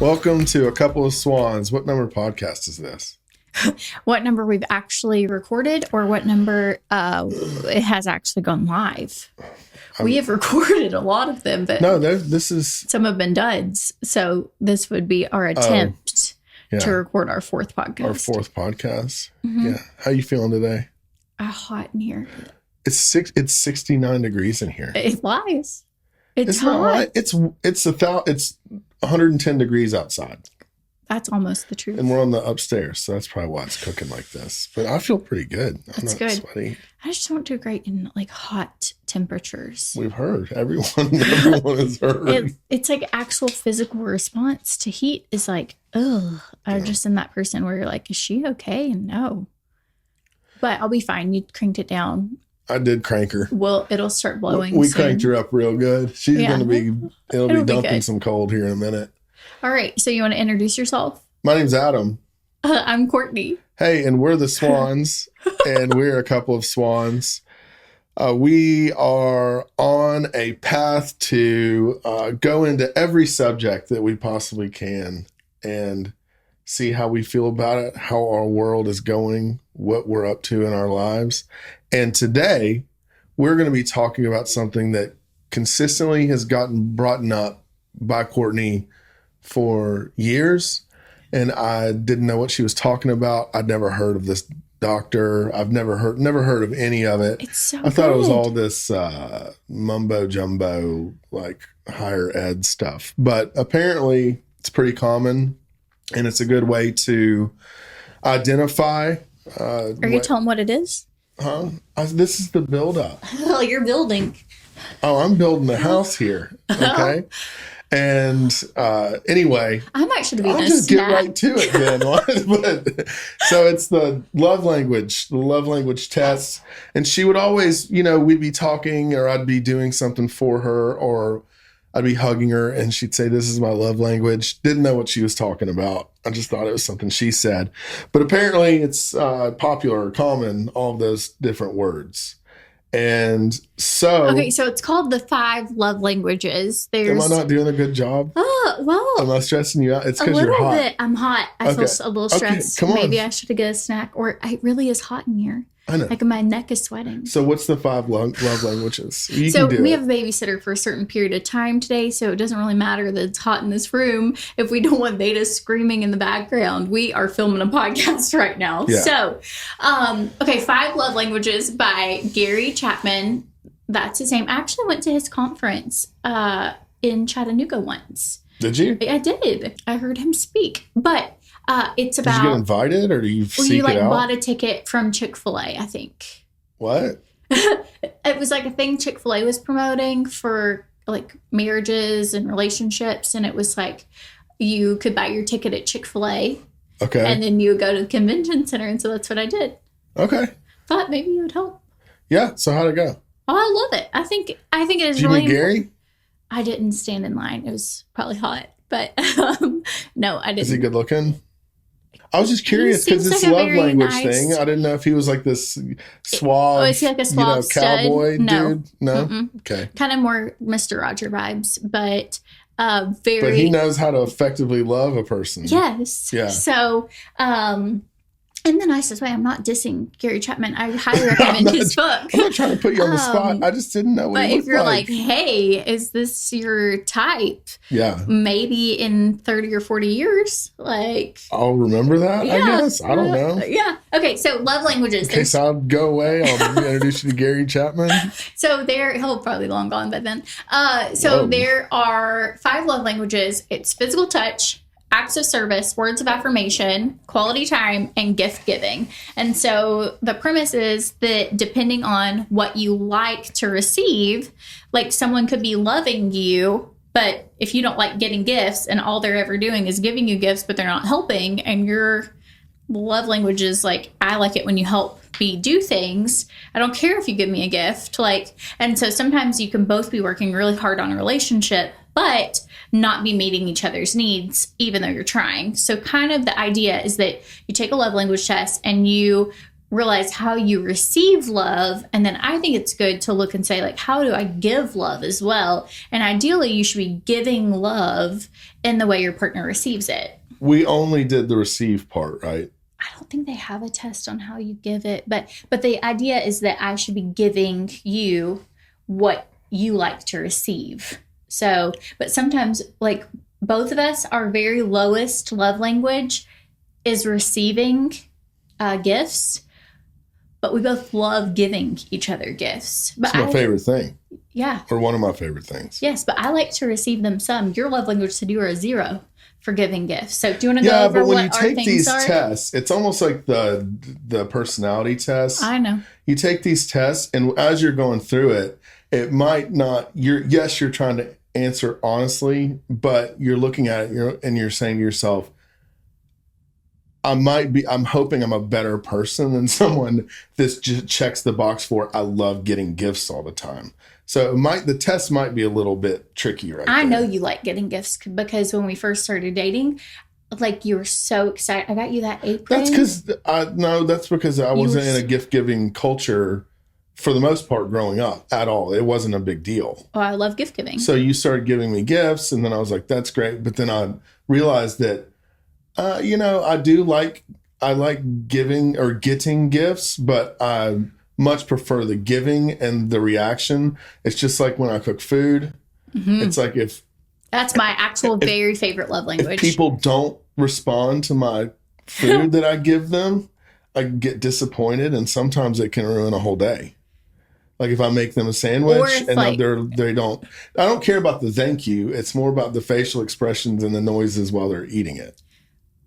Welcome to A Couple of Swans. What number podcast is this? What number we've actually recorded, or what number it has actually gone live? We have recorded a lot of them, but this is some have been duds. So this would be our attempt to record our fourth podcast. Our fourth podcast. Mm-hmm. Yeah. How you feeling today? Hot in here. It's 69 degrees in here. It lies. It's not hot. right. It's 110 degrees outside. That's almost the truth. And we're on the upstairs, so that's probably why it's cooking like this. But I feel pretty good. I'm not sweaty. I just don't do great in like hot temperatures. We've heard. Everyone has heard. It's like actual physical response to heat is like, ugh. I'm just in that person where you're like, is she okay? No. But I'll be fine. You cranked it down. I did crank her. Well, it'll start blowing. We cranked her up real good. She's going to be, it'll be dumping good. some cold here in a minute. All right. So you want to introduce yourself? My name's Adam. I'm Courtney. Hey, and we're the Swans, and we're a couple of swans. We are on a path to go into every subject that we possibly can and see how we feel about it, how our world is going, what we're up to in our lives. And today, we're going to be talking about something that consistently has gotten brought up by Courtney for years. And I didn't know what she was talking about. I'd never heard of this doctor. I've never heard of any of it. It's so I thought good. it was all this mumbo jumbo, like higher ed stuff. But apparently it's pretty common, and it's a good way to identify. Are you telling what it is? Huh? This is the build-up. Oh, you're building. Oh, I'm building a house here. Okay. And anyway, I might should be. I'll just get right to it then. But, so it's the love language test. And she would always, we'd be talking, or I'd be doing something for her, or I'd be hugging her, and she'd say, "This is my love language." Didn't know what she was talking about. I just thought it was something she said. But apparently it's popular, common, all of those different words. And so... Okay, so it's called the 5 love languages. Am I not doing a good job? Oh, well... Am I stressing you out? It's because you're hot. A little bit. I'm hot. I feel a little stressed. Come on. Maybe I should have got a snack. Or it really is hot in here. I know. Like my neck is sweating. So what's the 5 love languages? So we have a babysitter for a certain period of time today, so it doesn't really matter that it's hot in this room. If we don't want Beta screaming in the background, we are filming a podcast right now. Yeah. So, 5 love languages by Gary Chapman. That's his name. I actually went to his conference in Chattanooga once. Did you? I did. I heard him speak. But it's about... Did you get invited, or do you seek it out? You bought a ticket from Chick-fil-A, I think. What? It was like a thing Chick-fil-A was promoting for like marriages and relationships. And it was like you could buy your ticket at Chick-fil-A. Okay. And then you would go to the convention center. And so that's what I did. Okay. Thought maybe it would help. Yeah. So how'd it go? Oh, I love it. I think it is Did you really meet Gary? I didn't stand in line. It was probably hot. But no, I didn't. Is he good looking? I was just curious because it's love language thing. I didn't know if he was like this suave, is he like a suave cowboy dude. No? Mm-mm. Okay. Kind of more Mr. Roger vibes, but But he knows how to effectively love a person. Yes. Yeah. So, in the nicest way, I'm not dissing Gary Chapman. I highly recommend his book. I'm not trying to put you on the spot. I just didn't know what he looked like. But if you're like, hey, is this your type? Yeah. Maybe in 30 or 40 years, like... I'll remember that, I guess. I don't know. Yeah. Okay, so love languages. In case I'll go away, I'll introduce you to Gary Chapman. So he'll probably long gone by then. There are 5 love languages. It's physical touch, acts of service, words of affirmation, quality time, and gift giving. And so the premise is that depending on what you like to receive, like someone could be loving you, but if you don't like getting gifts and all they're ever doing is giving you gifts, but they're not helping, and your love language is like, I like it when you help me do things. I don't care if you give me a gift. And so sometimes you can both be working really hard on a relationship, but not be meeting each other's needs, even though you're trying. So kind of the idea is that you take a love language test and you realize how you receive love. And then I think it's good to look and say, like, how do I give love as well? And ideally, you should be giving love in the way your partner receives it. We only did the receive part, right? I don't think they have a test on how you give it, but the idea is that I should be giving you what you like to receive. So, but sometimes, like, both of us, our very lowest love language is receiving gifts, but we both love giving each other gifts. But it's my favorite thing. Yeah. Or one of my favorite things. Yes, but I like to receive them some. Your love language to do are a 0 for giving gifts. So do you want to go over what our things are? Yeah, but when you take these tests, it's almost like the personality test. I know. You take these tests, and as you're going through it, it might not, you're trying to answer honestly, but you're looking at it and you're saying to yourself, I'm hoping I'm a better person than someone that just checks the box for, I love getting gifts all the time. So the test might be a little bit tricky right I know you like getting gifts because when we first started dating, like, you were so excited. I got you that apron. That's because I wasn't in a gift-giving culture for the most part growing up at all. It wasn't a big deal. Oh, I love gift giving. So you started giving me gifts, and then I was like, that's great. But then I realized that I like giving or getting gifts, but I much prefer the giving and the reaction. It's just like when I cook food. Mm-hmm. It's like that's my actual very favorite love language. If people don't respond to my food that I give them, I get disappointed, and sometimes it can ruin a whole day. Like if I make them a sandwich and they don't, I don't care about the thank you. It's more about the facial expressions and the noises while they're eating it.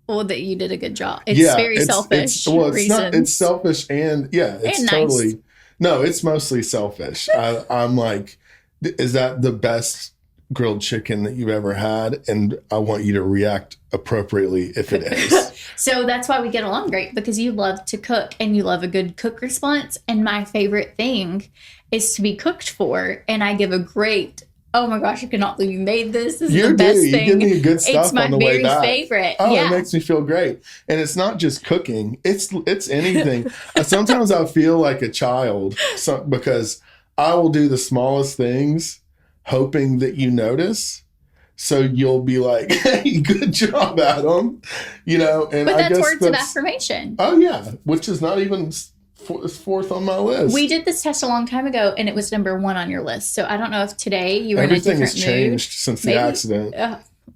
Well, that you did a good job. It's very selfish. It's selfish and it's and totally, nice. No, it's mostly selfish. I'm like, is that the best grilled chicken that you've ever had? And I want you to react appropriately if it is. So that's why we get along great, because you love to cook and you love a good cook response. And my favorite thing is to be cooked for. And I give a great, oh my gosh, I cannot believe you made this. This is the best thing. You give me good stuff on the way back. It's my very favorite. Oh, yeah. It makes me feel great. And it's not just cooking. It's anything. Sometimes I feel like a child because I will do the smallest things hoping that you notice. So you'll be like, hey, good job, Adam. And but that's words of affirmation. Oh, yeah. Which is not even fourth on my list. We did this test a long time ago, and it was number 1 on your list. So I don't know if today you were in a different mood. Everything has changed since the accident.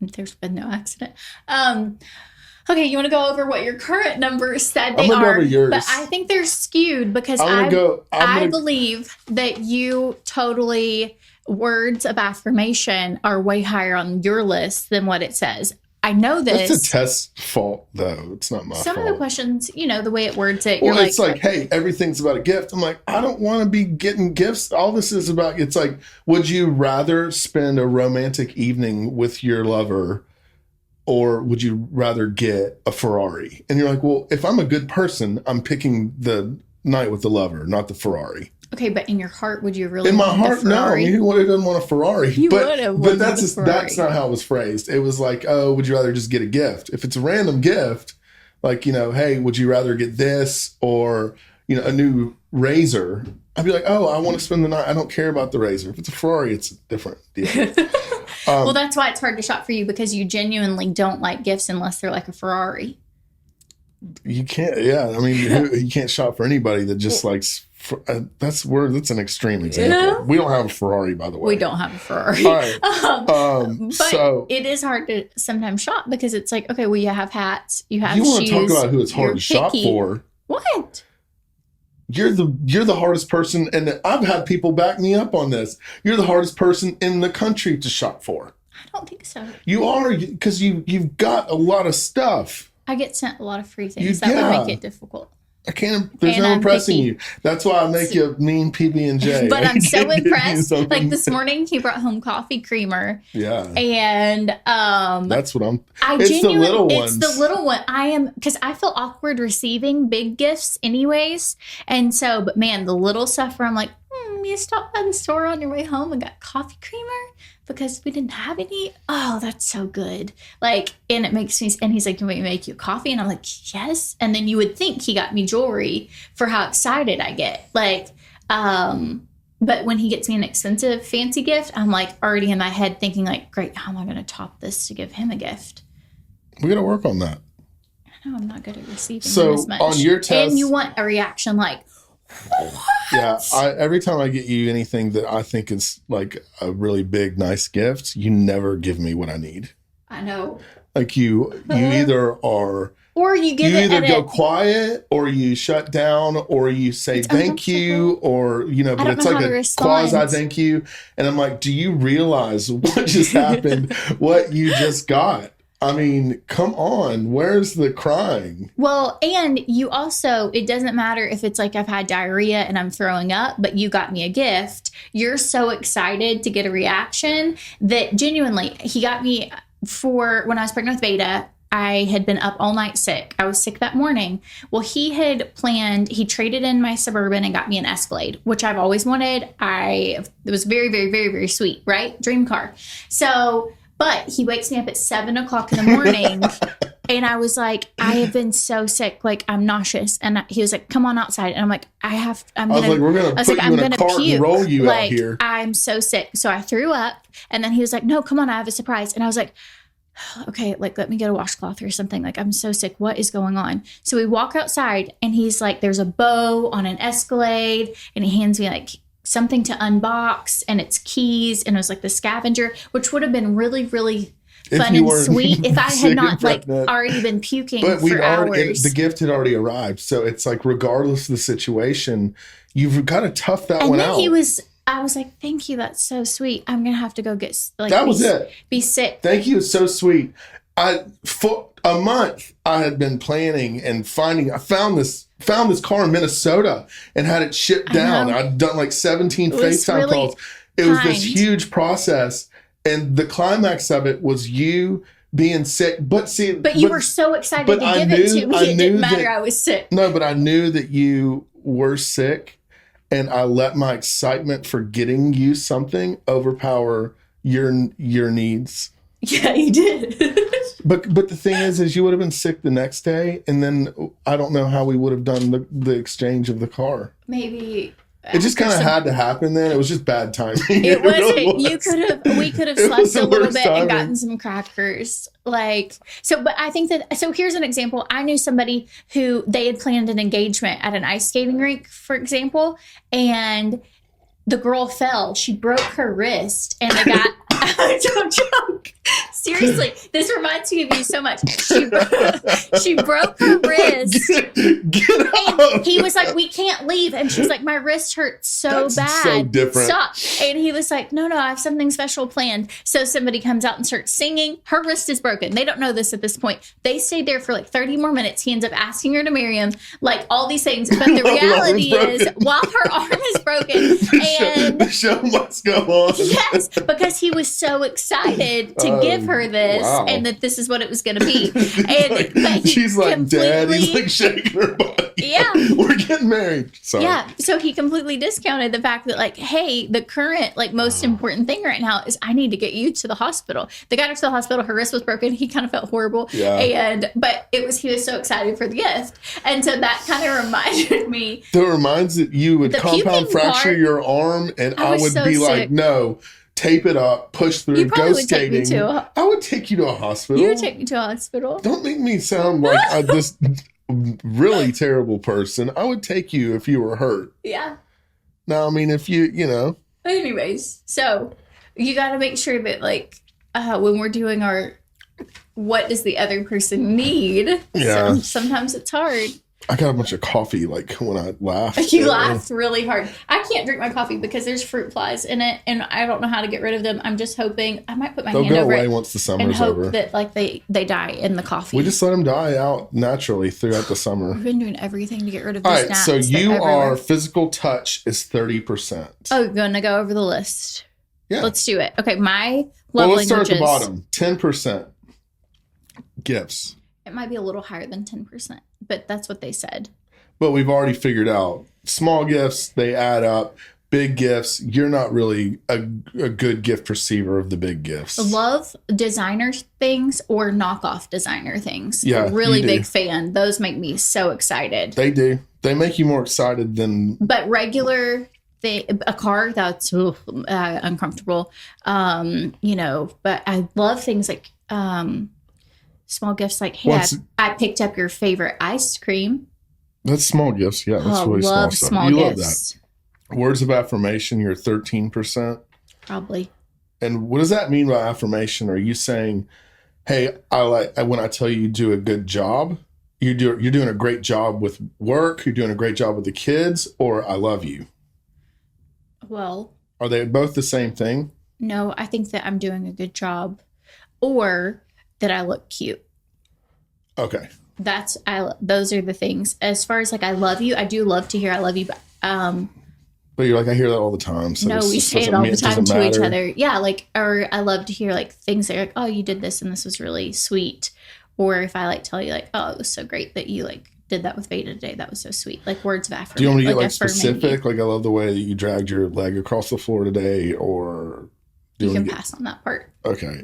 There's been no accident. Okay, you want to go over what your current numbers said they I'm gonna are? Go over yours. But I think they're skewed because I believe that you totally words of affirmation are way higher on your list than what it says. I know this. It's a test fault, though. It's not my fault. Some of the questions, the way it words it, well, it's like, hey, everything's about a gift. I'm like, I don't want to be getting gifts. All this is about, it's like, would you rather spend a romantic evening with your lover, or would you rather get a Ferrari? And you're like, well, if I'm a good person, I'm picking the night with the lover, not the Ferrari. Okay, but in your heart, would you really? In my heart, no. I mean, who doesn't want a Ferrari? You would have. But that's not how it was phrased. It was like, oh, would you rather just get a gift? If it's a random gift, like, hey, would you rather get this or a new razor? I'd be like, oh, I want to spend the night. I don't care about the razor. If it's a Ferrari, it's a different deal. Well, that's why it's hard to shop for you, because you genuinely don't like gifts unless they're like a Ferrari. You can't. Yeah, I mean, you can't shop for anybody that just likes. That's an extreme example. We don't have a Ferrari, by the way. We don't have a Ferrari. All right. But it is hard to sometimes shop, because it's like, okay, well, you have hats, you have shoes. You want to talk about who it's hard to shop for? What? You're the hardest person, and I've had people back me up on this. You're the hardest person in the country to shop for. I don't think so. You are, because you've got a lot of stuff. I get sent a lot of free things. That would make it difficult. I can't. There's no impressing you. That's why I make you a mean PB&J. But I'm so impressed. Like this morning, he brought home coffee creamer. Yeah. And that's what it's the little ones. It's the little one. Because I feel awkward receiving big gifts, anyways. And so, but man, the little stuff where I'm like, you stopped by the store on your way home and got coffee creamer because we didn't have any? Oh, that's so good. Like, and it makes me, and he's like, can we make you coffee? And I'm like, yes. And then you would think he got me jewelry for how excited I get. Like, but when he gets me an expensive fancy gift, I'm like already in my head thinking like, great, how am I going to top this to give him a gift? We're going to work on that. I know I'm not good at receiving so as much. On your test. And you want a reaction like, what? Yeah. Every time I get you anything that I think is like a really big, nice gift, you never give me what I need. I know. Like you either are... Or you give you it either go quiet or you shut down or you say thank you or, but it's like a quasi thank you. And I'm like, do you realize what just happened? What you just got? I mean, come on. Where's the crying? Well, and you also, it doesn't matter if it's like I've had diarrhea and I'm throwing up, but you got me a gift. You're so excited to get a reaction that genuinely, he got me for when I was pregnant with Beta. I had been up all night sick. I was sick that morning. Well, he traded in my Suburban and got me an Escalade, which I've always wanted. It was very, very, very, very sweet, right? Dream car. So, but he wakes me up at 7:00 in the morning and I was like, I have been so sick. Like, I'm nauseous. And he was like, come on outside. And I'm like, we're going to put you in a cart and roll you out here. I'm so sick. So I threw up and then he was like, no, come on, I have a surprise. And I was like, okay, like, let me get a washcloth or something. Like, I'm so sick. What is going on? So we walk outside and he's like, there's a bow on an Escalade. And he hands me like something to unbox and it's keys. And it was like the scavenger, which would have been really, really fun and sweet if I had not like already been puking for hours. The gift had already arrived. So it's like, regardless of the situation, you've got to tough that one out. I was like, thank you. That's so sweet. I'm going to have to go get be sick. Thank you. It's so sweet. For a month, I had been planning and I found this car in Minnesota and had it shipped down. I'd done like 17 FaceTime calls. It was this huge process. And the climax of it was you being sick. But you were so excited to give it to me. It didn't matter. I was sick. No, but I knew that you were sick. And I let my excitement for getting you something overpower your needs. Yeah, you did. But the thing is you would have been sick the next day, and then I don't know how we would have done the exchange of the car. Maybe it just kind of had to happen. Then it was just bad timing. It wasn't. We could have slept a little bit and gotten some crackers. But I think so here's an example. I knew somebody who they had planned an engagement at an ice skating rink, for example, and the girl fell. She broke her wrist and they got, don't joke. Seriously, this reminds me of you so much. She broke her wrist. Get up. And he was like, we can't leave. And she's like, my wrist hurts so bad. So different. Stop. And he was like, no, I have something special planned. So somebody comes out and starts singing. Her wrist is broken. They don't know this at this point. They stayed there for like 30 more minutes. He ends up asking her to marry him, like all these things. But the reality is, while her arm is broken, the show must go on. Yes, because he was so excited to give her this and that this is what it was going to be. And she's like, Dad, he's like shaking her body. Yeah. We're getting married. Sorry. Yeah. So he completely discounted the fact that like, hey, the current like most important thing right now is I need to get you to the hospital. They got her to the hospital. Her wrist was broken. He kind of felt horrible. Yeah. But he was so excited for the gift. And so that kind of reminded me. That reminds that you would compound fracture your arm and I would be sick. Like, no. Tape it up, push through, go skating. I would take you to a hospital. You would take me to a hospital. Don't make me sound like this really terrible person. I would take you if you were hurt. Yeah. Now, I mean, if you know. Anyways, so you got to make sure that like when we're doing our what does the other person need? Yeah. Sometimes it's hard. I got a bunch of coffee, like, when I laughed. You laughed really hard. I can't drink my coffee because there's fruit flies in it, and I don't know how to get rid of them. I'm just hoping I might put my hand over it. They'll go away once the summer's over. And hope that, like, they die in the coffee. We just let them die out naturally throughout the summer. We've been doing everything to get rid of these gnats. All right, so you are physical touch is 30%. Oh, you're going to go over the list. Yeah. Let's do it. Okay, my love let's languages. Start at the bottom. 10% gifts. It might be a little higher than 10%, but that's what they said. But we've already figured out small gifts, they add up. big gifts. You're not really a good gift receiver of the big gifts. Love designer things or knockoff designer things. Yeah, really big fan. Those make me so excited. They do. They make you more excited than. But regular a car, that's uncomfortable. But I love things like small gifts like, hey, I picked up your favorite ice cream. That's small gifts. Yeah, that's really small stuff. Small you gifts. Love that. Words of affirmation, you're 13%. Probably. And what does that mean by affirmation? Are you saying, hey, when I tell you do a good job, you're doing a great job with work, you're doing a great job with the kids, or I love you? Well, are they both the same thing? No, I think that I'm doing a good job or that I look cute. Okay. Those are the things. As far as like I love you, I do love to hear I love you, but you're like, I hear that all the time. So no, we say it all the time to each other. Yeah, or I love to hear like things that are like, oh, you did this and this was really sweet. Or if I like tell you like, oh, it was so great that you like did that with Beta today. That was so sweet. Like words of affirmation. Do you want me to get like specific? Like I love the way that you dragged your leg across the floor today, or you can pass on that part. Okay.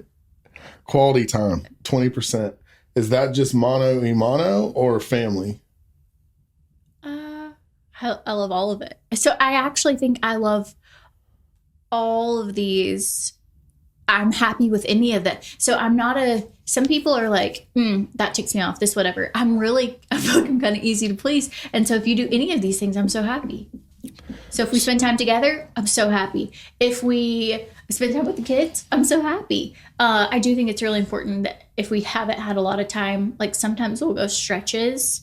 Quality time, 20%. Is that just mano y mano or family? I love all of it. So I actually think I love all of these. I'm happy with any of that. So I'm not some people are like, that ticks me off, this, whatever. I feel like I'm kind of easy to please. And so if you do any of these things, I'm so happy. So if we spend time together, I'm so happy. If we spend time with the kids, I'm so happy. I do think it's really important that if we haven't had a lot of time, like sometimes we'll go stretches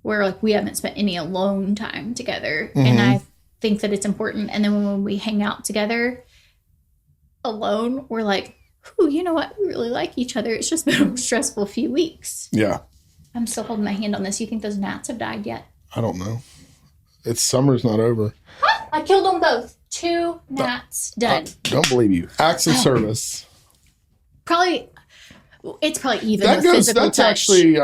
where like we haven't spent any alone time together. Mm-hmm. And I think that it's important. And then when we hang out together alone, we're like, ooh, you know what? We really like each other. It's just been a stressful few weeks. Yeah. I'm still holding my hand on this. You think those gnats have died yet? I don't know. Summer's not over. I killed them both. 2 gnats done. Don't believe you. Acts of service. It's probably even with physical touch. That's actually,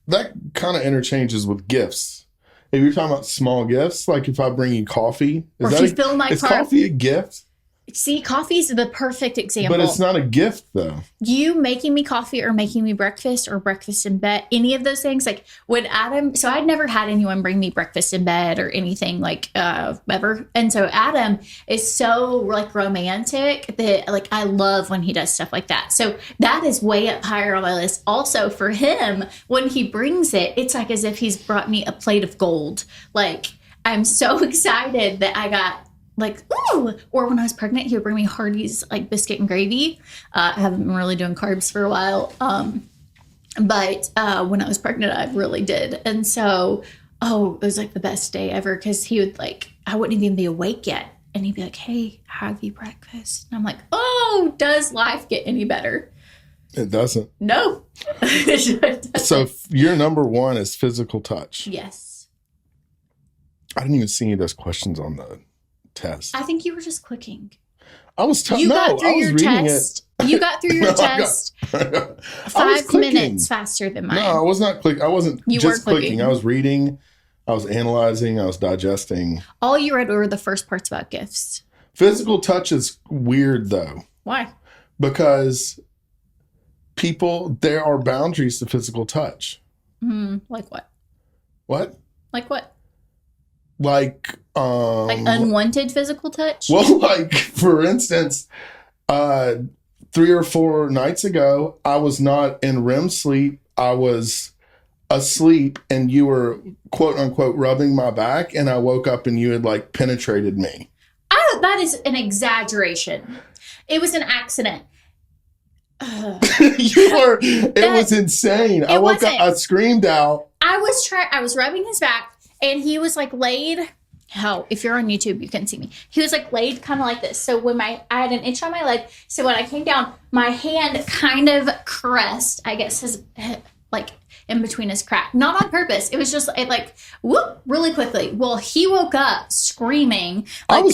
that kind of interchanges with gifts. If you're talking about small gifts, like if I bring you coffee, is coffee a gift? See, coffee's the perfect example. But it's not a gift, though. You making me coffee or making me breakfast or breakfast in bed, any of those things, like when Adam, so I'd never had anyone bring me breakfast in bed or anything like ever. And so Adam is so like romantic that like I love when he does stuff like that. So that is way up higher on my list. Also for him, when he brings it, it's like as if he's brought me a plate of gold. Like I'm so excited that I got like, ooh, or when I was pregnant, he would bring me Hardee's like biscuit and gravy. I haven't been really doing carbs for a while. But when I was pregnant, I really did. And so, it was like the best day ever. Cause he would like, I wouldn't even be awake yet. And he'd be like, hey, have you breakfast? And I'm like, oh, does life get any better? It doesn't. No. It doesn't. So your number one is physical touch. Yes. I didn't even see any of those questions on the test. I think you were just clicking. I was got through your test. You got through your test 5 minutes faster than mine. No, I was not clicking. I wasn't just clicking. I was reading. I was analyzing. I was digesting. All you read were the first parts about gifts. Physical touch is weird, though. Why? Because there are boundaries to physical touch. Like what? What? Like what? Like unwanted physical touch? Well, like for instance, 3 or 4 nights ago, I was not in REM sleep. I was asleep and you were quote unquote rubbing my back and I woke up and you had like penetrated me. That is an exaggeration. It was an accident. It was insane. I woke up, I screamed out. I was rubbing his back. And he was like laid, if you're on YouTube, you can see me. He was like laid kind of like this. So when I had an itch on my leg. So when I came down, my hand kind of caressed, I guess in between his crack. Not on purpose. It was just like, whoop, really quickly. Well, he woke up screaming, like,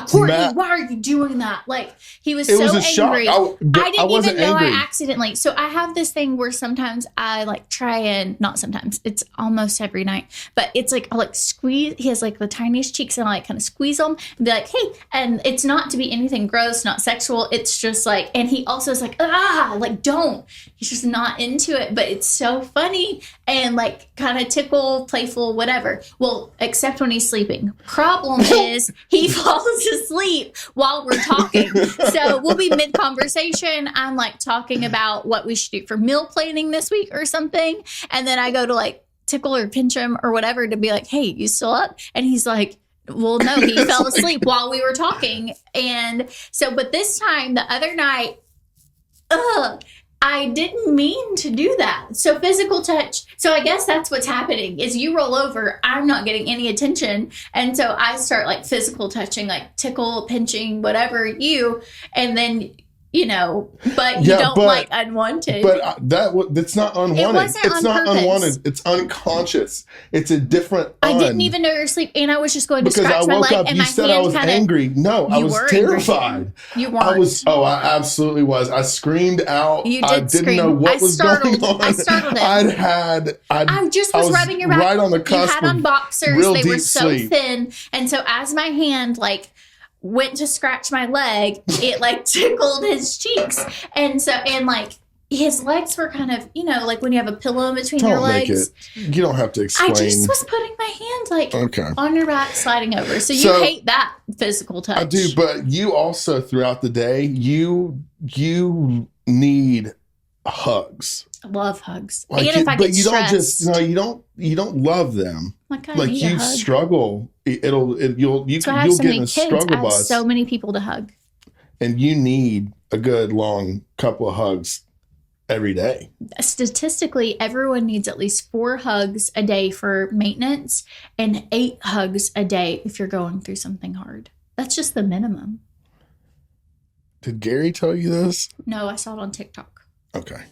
Courtney, why are you doing that? Like, he was so angry. I didn't even know I accidentally. So I have this thing where sometimes I like try and, not sometimes, it's almost every night, but it's like, I'll like squeeze, he has like the tiniest cheeks and I like kind of squeeze them and be like, hey, and it's not to be anything gross, not sexual. It's just like, and he also is like, like don't. He's just not into it, but it's so funny and like kind of tickle, playful, whatever. Well, except when he's sleeping. Problem is he falls asleep while we're talking. So we'll be mid-conversation. I'm like talking about what we should do for meal planning this week or something. And then I go to like tickle or pinch him or whatever to be like, hey, you still up? And he's like, well, no, he fell asleep while we were talking. And so, but this time, the other night, I didn't mean to do that. So physical touch. So I guess that's what's happening is you roll over. I'm not getting any attention. And so I start like physical touching, like tickle, pinching, whatever and then, but you don't like unwanted. But that's not unwanted. It's not unwanted. It's unconscious. It's a different. I didn't even know you were asleep, and I was just going to scratch my leg, and my hand I was angry. No, I was terrified. You weren't. I absolutely was. I screamed out. You did I didn't know what was going on. I startled him. I just was rubbing your back. Right on the cusp. You had on boxers. They were so sleep. thin, and so as my hand went to scratch my leg, it like tickled his cheeks. And like his legs were kind of, like when you have a pillow in between your legs. You don't have to explain. I just was putting my hand on your back sliding over. So you hate that physical touch. I do, but you also throughout the day, you need hugs. I love hugs. And if I get stressed. You don't love them. Like you struggle. You'll get in a struggle bus. I have so many people to hug. And you need a good long couple of hugs every day. Statistically, everyone needs at least 4 hugs a day for maintenance and 8 hugs a day if you're going through something hard. That's just the minimum. Did Gary tell you this? No, I saw it on TikTok. Okay.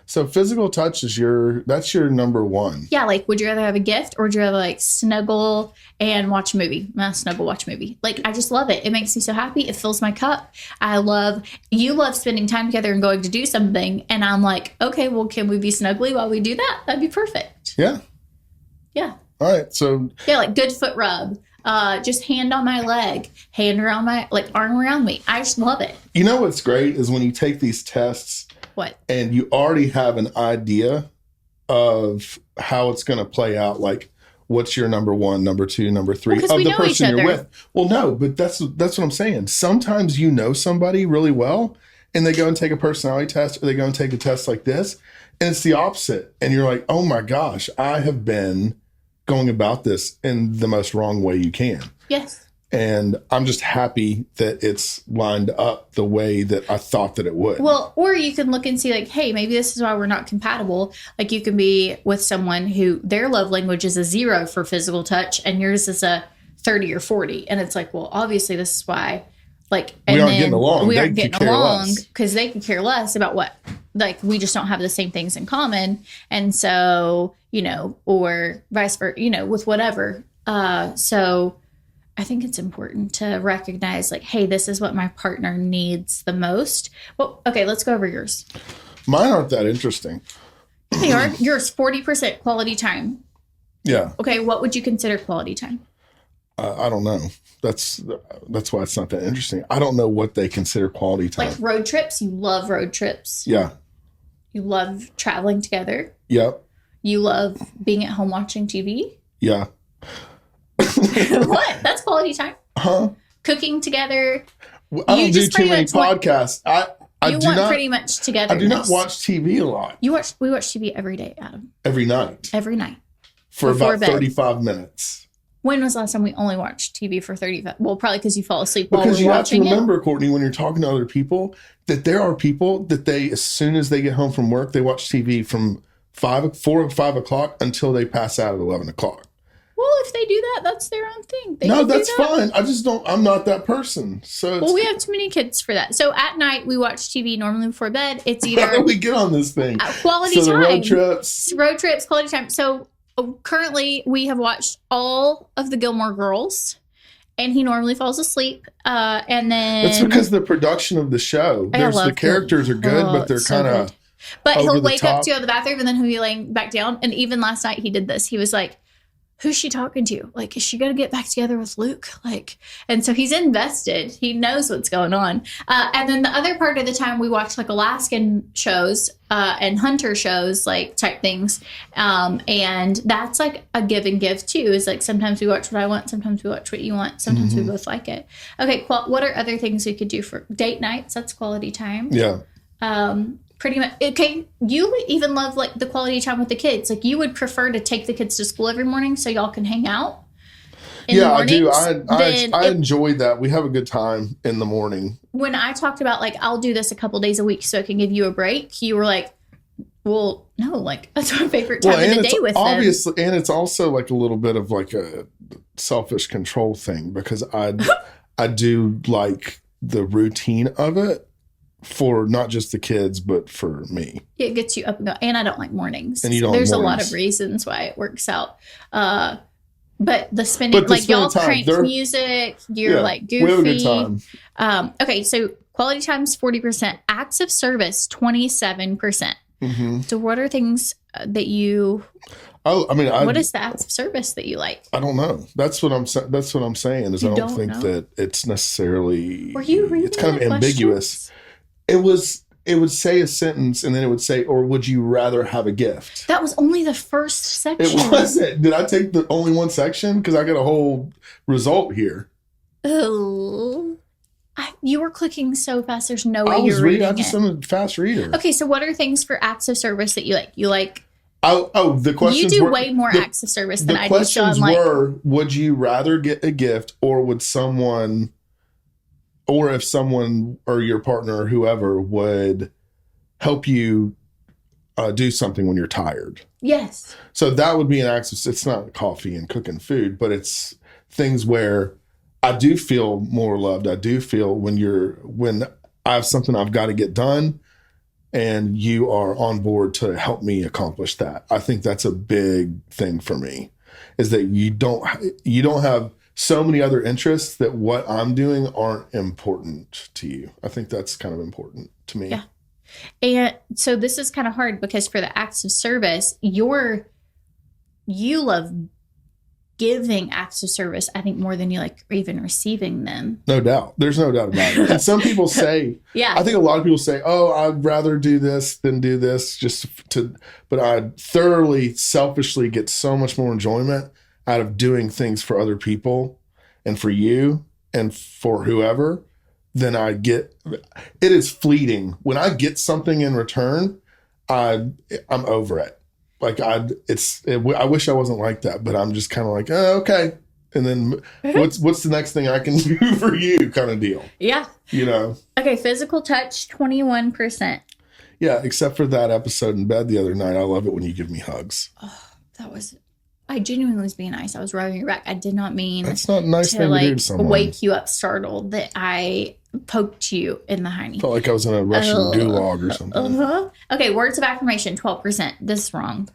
So physical touch that's your number one. Yeah, like would you rather have a gift or would you rather like snuggle and watch a movie? Snuggle, watch a movie. Like I just love it. It makes me so happy. It fills my cup. You love spending time together and going to do something. And I'm like, okay, well, can we be snuggly while we do that? That'd be perfect. Yeah. Yeah. All right. So yeah, like good foot rub. Just hand on my leg, hand around my arm around me. I just love it. You know what's great is when you take these tests. What? And you already have an idea of how it's going to play out. Like, what's your number 1, number 2, number 3 of the person you're with? Well, no, but that's what I'm saying. Sometimes you know somebody really well, and they go and take a personality test, or they go and take a test like this, and it's the opposite. And you're like, oh my gosh, I have been going about this in the most wrong way you can. Yes. And I'm just happy that it's lined up the way that I thought that it would. Well, or you can look and see like, hey, maybe this is why we're not compatible. Like you can be with someone who their love language is a 0 for physical touch and yours is a 30 or 40. And it's like, well, obviously this is why we aren't getting along because they could care less about what, like we just don't have the same things in common. And so, or vice versa, with whatever. So I think it's important to recognize like, hey, this is what my partner needs the most. Well, okay, let's go over yours. Mine aren't that interesting. They are. Yours, 40% quality time. Yeah. Okay, what would you consider quality time? I don't know. That's why it's not that interesting. I don't know what they consider quality time. Like road trips? You love road trips. Yeah. You love traveling together. Yep. You love being at home watching TV. Yeah. What? That's quality time. Huh? Cooking together. I don't do too many podcasts. I do not pretty much together. I do not watch TV a lot. We watch TV every day, Adam. Every night. Every night. For about 35 minutes. When was the last time we only watched TV for 35? Well, probably because you fall asleep while we're watching it. Because you have to remember, Courtney, when you're talking to other people, that there are people that as soon as they get home from work, they watch TV from 4 or 5 o'clock until they pass out at 11 o'clock. Well, if they do that, that's their own thing. No, that's fine. I'm not that person. So we have too many kids for that. So at night we watch TV normally before bed. It's either how do we get on this thing? Quality time. Road trips, quality time. So currently we have watched all of the Gilmore Girls, and he normally falls asleep. And then it's because the production of the show. The characters are good, but they're kind of. But he'll wake up to go to the bathroom, and then he'll be laying back down. And even last night he did this. He was like, who's she talking to? Like, is she going to get back together with Luke? Like, and so he's invested. He knows what's going on. And then the other part of the time we watch like Alaskan shows and hunter shows, like type things. And that's like a give and give too. Is like sometimes we watch what I want, sometimes we watch what you want, sometimes we both like it. Okay, what are other things we could do for date nights? That's quality time. Yeah. Pretty much. Okay, you even love like the quality time with the kids. Like you would prefer to take the kids to school every morning so y'all can hang out. I do. I enjoy that. We have a good time in the morning. When I talked about like I'll do this a couple days a week so I can give you a break, you were like, "Well, no, like that's my favorite time of the day with them." Obviously, and it's also like a little bit of like a selfish control thing because I do like the routine of it. For not just the kids, but for me. It gets you up and going. And I don't like mornings. And you don't There's like mornings. A lot of reasons why it works out. But the spending, like y'all crank music, you're like goofy. We have a good time. Okay, so quality time's 40%. Acts of service, 27%. So what are things that you... what is the acts of service that you like? I don't know. That's what I'm saying is I don't think that it's necessarily... Were you reading it's kind of ambiguous. It would say a sentence and then it would say, or would you rather have a gift? That was only the first section. It wasn't. Did I take the only one section? Because I got a whole result here. Oh, you were clicking so fast. There's no way you're reading it. I'm a fast reader. Okay, so what are things for acts of service that you like? You like... the questions You do way more acts of service than I do. The questions were, would you rather get a gift or would someone... Or if someone or your partner or whoever would help you do something when you're tired. Yes. So that would be an act of, it's not coffee and cooking food, but it's things where I do feel more loved. I do feel when I have something I've got to get done and you are on board to help me accomplish that. I think that's a big thing for me is that you don't have so many other interests that what I'm doing aren't important to you. I think that's kind of important to me. Yeah. And so this is kind of hard because for the acts of service, you love giving acts of service, I think, more than you like even receiving them. No doubt. There's no doubt about it. And some people say, I think a lot of people say, oh, I'd rather do this than do this but I thoroughly, selfishly get so much more enjoyment out of doing things for other people and for you and for whoever than I get. It is fleeting. When I get something in return, I'm over it. Like I wish I wasn't like that, but I'm just kind of like, oh, okay. And then what's the next thing I can do for you kind of deal. Yeah. You know? Okay. Physical touch, 21%. Yeah. Except for that episode in bed the other night. I love it when you give me hugs. Oh, I genuinely was being nice. I was rubbing your back. I did not mean that's not a nice thing to do to someone. Wake you up startled that I poked you in the hiney. Felt like I was in a Russian gulag or something. Okay, words of affirmation, 12%. This is wrong.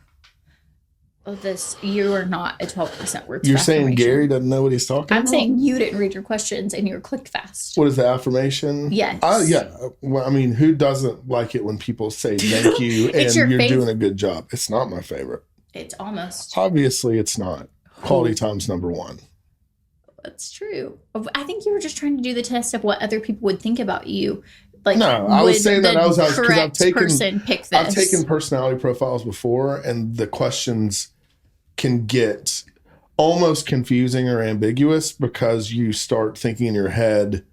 You are not a 12% words of affirmation. You're saying Gary doesn't know what he's talking about? I'm saying you didn't read your questions and you were clicked fast. What is the affirmation? Yes. Yeah. Well, I mean, who doesn't like it when people say thank you and you're doing a good job? It's not my favorite. It's almost. Obviously, it's not. Quality time's number one. That's true. I think you were just trying to do the test of what other people would think about you. Like, no, I was saying that because I've taken personality profiles before, and the questions can get almost confusing or ambiguous because you start thinking in your head,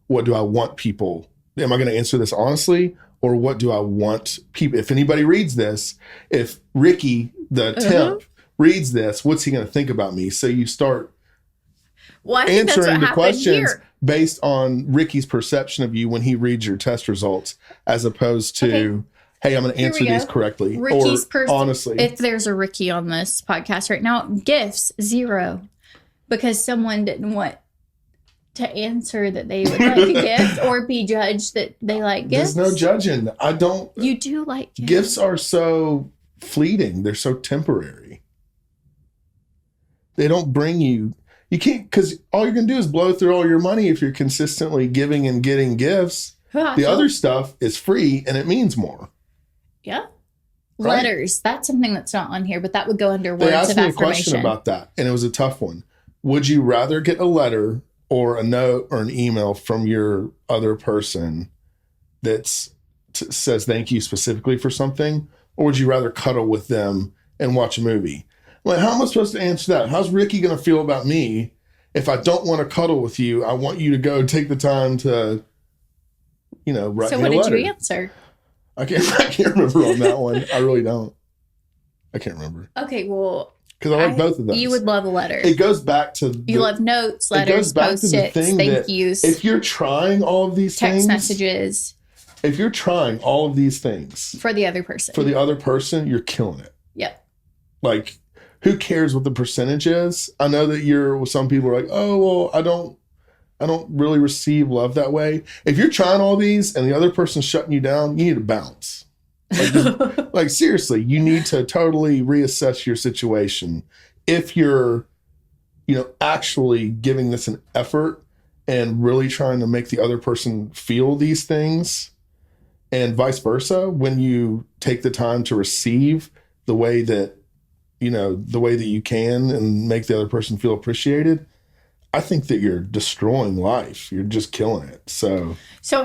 what do I want people? Am I going to answer this honestly? Or what do I want people? If anybody reads this, if Ricky, the temp, reads this, what's he going to think about me? So you start answering the questions based on Ricky's perception of you when he reads your test results, as opposed to, hey, I'm going to answer these correctly. Ricky's honestly. If there's a Ricky on this podcast right now, gifts, 0. Because someone didn't want to answer that they would like a gift or be judged that they like gifts. There's no judging. You do like gifts. Gifts are so fleeting. They're so temporary. They don't bring you can't, because all you're going to do is blow through all your money if you're consistently giving and getting gifts. The other stuff is free and it means more. Yeah. Right? Letters. That's something that's not on here, but that would go under words of affirmation. They asked me a question about that, and it was a tough one. Would you rather get a letter or a note or an email from your other person that says thank you specifically for something, or would you rather cuddle with them and watch a movie? Like, how am I supposed to answer that? How's Ricky going to feel about me if I don't want to cuddle with you? I want you to go take the time to, write me a letter. So what did you answer? I can't remember on that one. I really don't. I can't remember. Okay, well, because I like both of those. You would love a letter. It goes back to you love notes, letters, Post-its, thank yous. If you're trying all of these text messages. If you're trying all of these things for the other person, you're killing it. Yep. Like, who cares what the percentage is? I know that some people are like, oh, well, I don't really receive love that way. If you're trying all these and the other person's shutting you down, you need to bounce. Like seriously, you need to totally reassess your situation. If you're, actually giving this an effort and really trying to make the other person feel these things, and vice versa, when you take the time to receive the way that you can and make the other person feel appreciated, I think that you're destroying life. You're just killing it. So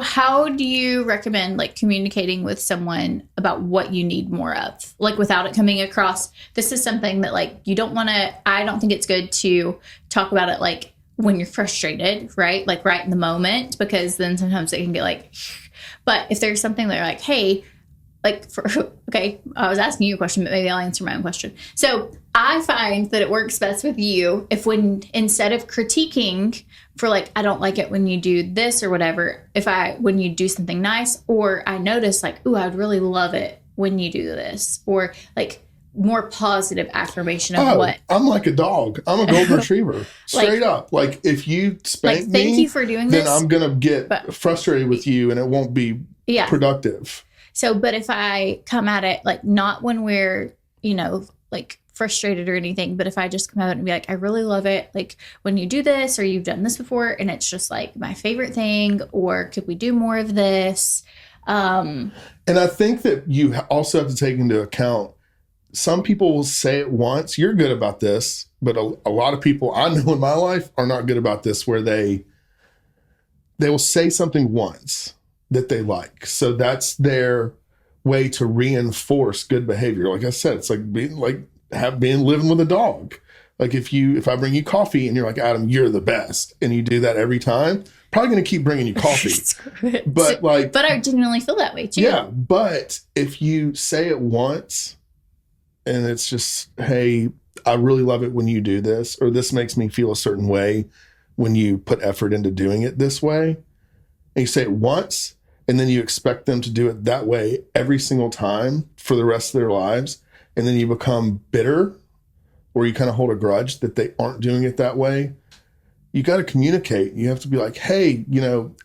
how do you recommend communicating with someone about what you need more of? Without it coming across, this is something that you don't want to, I don't think it's good to talk about it when you're frustrated, right? Right in the moment, because then sometimes it can get but if there's something that you're like, hey, okay, I was asking you a question, but maybe I'll answer my own question. So I find that it works best with you if instead of critiquing for I don't like it when you do this or whatever, when you do something nice, or I notice ooh, I'd really love it when you do this, or more positive affirmation of what. I'm like a dog. I'm a golden retriever. Straight up. If you spank me, thank you for doing this, then I'm going to get frustrated with you and it won't be productive. So, but if I come at it, not when we're, frustrated or anything, but if I just come out and be I really love it, when you do this, or you've done this before, and it's just my favorite thing, or could we do more of this? And I think that you also have to take into account, some people will say it once, you're good about this, but a lot of people I know in my life are not good about this, where they will say something once that they like. So that's their way to reinforce good behavior. Like I said, it's being living with a dog. If I bring you coffee and you're like, Adam, you're the best, and you do that every time, probably going to keep bringing you coffee. But I genuinely feel that way too. Yeah. But if you say it once and it's just, hey, I really love it when you do this, or this makes me feel a certain way when you put effort into doing it this way, and you say it once, and then you expect them to do it that way every single time for the rest of their lives, and then you become bitter, or you kind of hold a grudge that they aren't doing it that way, you got to communicate. You have to be like, hey,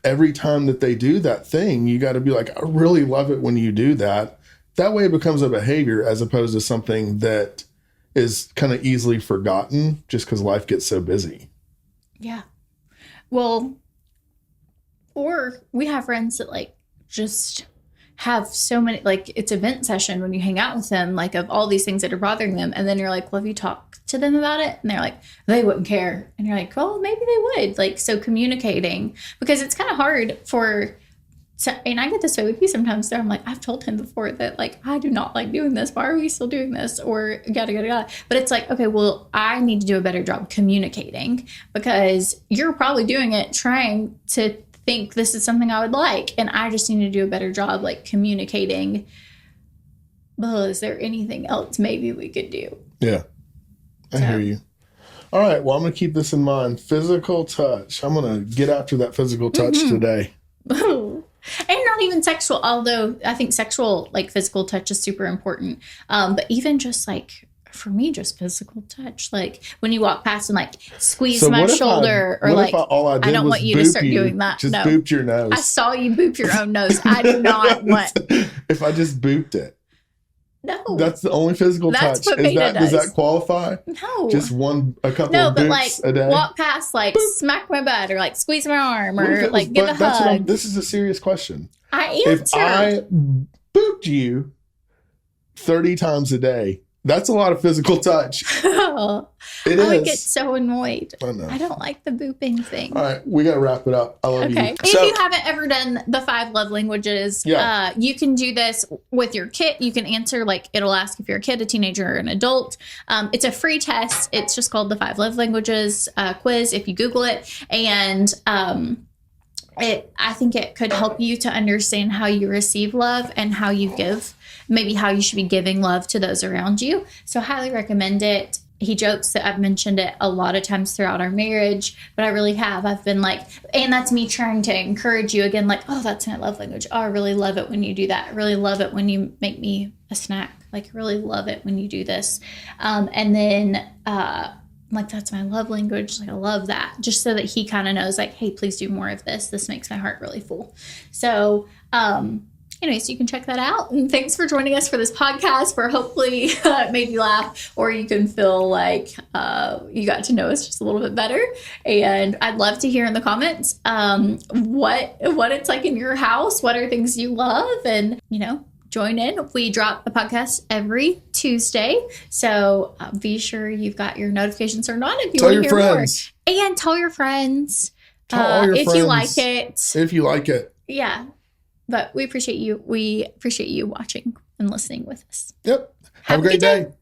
every time that they do that thing, you got to be like, I really love it when you do that. That way it becomes a behavior as opposed to something that is kind of easily forgotten just because life gets so busy. Yeah. Well, or we have friends that just have so many, it's a vent session when you hang out with them, of all these things that are bothering them. And then you're like, well, have you talked to them about it? And they're like, they wouldn't care. And you're like, well, maybe they would. So communicating, because it's kind of hard and I get this way with you sometimes. So I'm like, I've told him before that I do not like doing this. Why are we still doing this? Or yada, yada, yada. But it's okay, well, I need to do a better job communicating, because you're probably doing it trying to think this is something I would like, and I just need to do a better job communicating. Well, is there anything else maybe we could do? Yeah, I hear you. All right, well, I'm going to keep this in mind. Physical touch. I'm going to get after that physical touch today. And not even sexual, although I think sexual, like physical touch is super important. But even just like, for me, just physical touch, like when you walk past and like squeeze my shoulder, or like, I don't want you to start doing that. Just booped your nose. I saw you boop your own nose. I do not want. If I just booped it. No. That's the only physical touch. Does that qualify? No. Just a couple of boops a day? Walk past, like boop. Smack my butt, or like squeeze my arm, or like give a hug. This is a serious question. I answered. If I booped you 30 times a day, that's a lot of physical touch. Oh, I would get so annoyed. I know. I don't like the booping thing. All right, we got to wrap it up. I love you. If you haven't ever done the 5 love languages, you can do this with your kid. You can answer, like, it'll ask if you're a kid, a teenager, or an adult. It's a free test. It's just called the 5 love languages quiz if you Google it. And I think it could help you to understand how you receive love and how you give, maybe how you should be giving love to those around you. So I highly recommend it. He jokes that I've mentioned it a lot of times throughout our marriage, but I really have. I've been like, and that's me trying to encourage you again, like, oh, that's my love language. Oh, I really love it when you do that. I really love it when you make me a snack. Like, I really love it when you do this. And then, like, that's my love language. Like, I love that. Just so that he kind of knows, like, hey, please do more of this. This makes my heart really full. So, anyways, you can check that out. And thanks for joining us for this podcast, where hopefully it made you laugh, or you can feel like you got to know us just a little bit better. And I'd love to hear in the comments what it's like in your house. What are things you love? And, join in. We drop a podcast every Tuesday. So be sure you've got your notifications turned on if you want to hear more. And tell your friends. Tell all your friends. If you like it. If you like it. Yeah. But we appreciate you. We appreciate you watching and listening with us. Yep. Have a great day.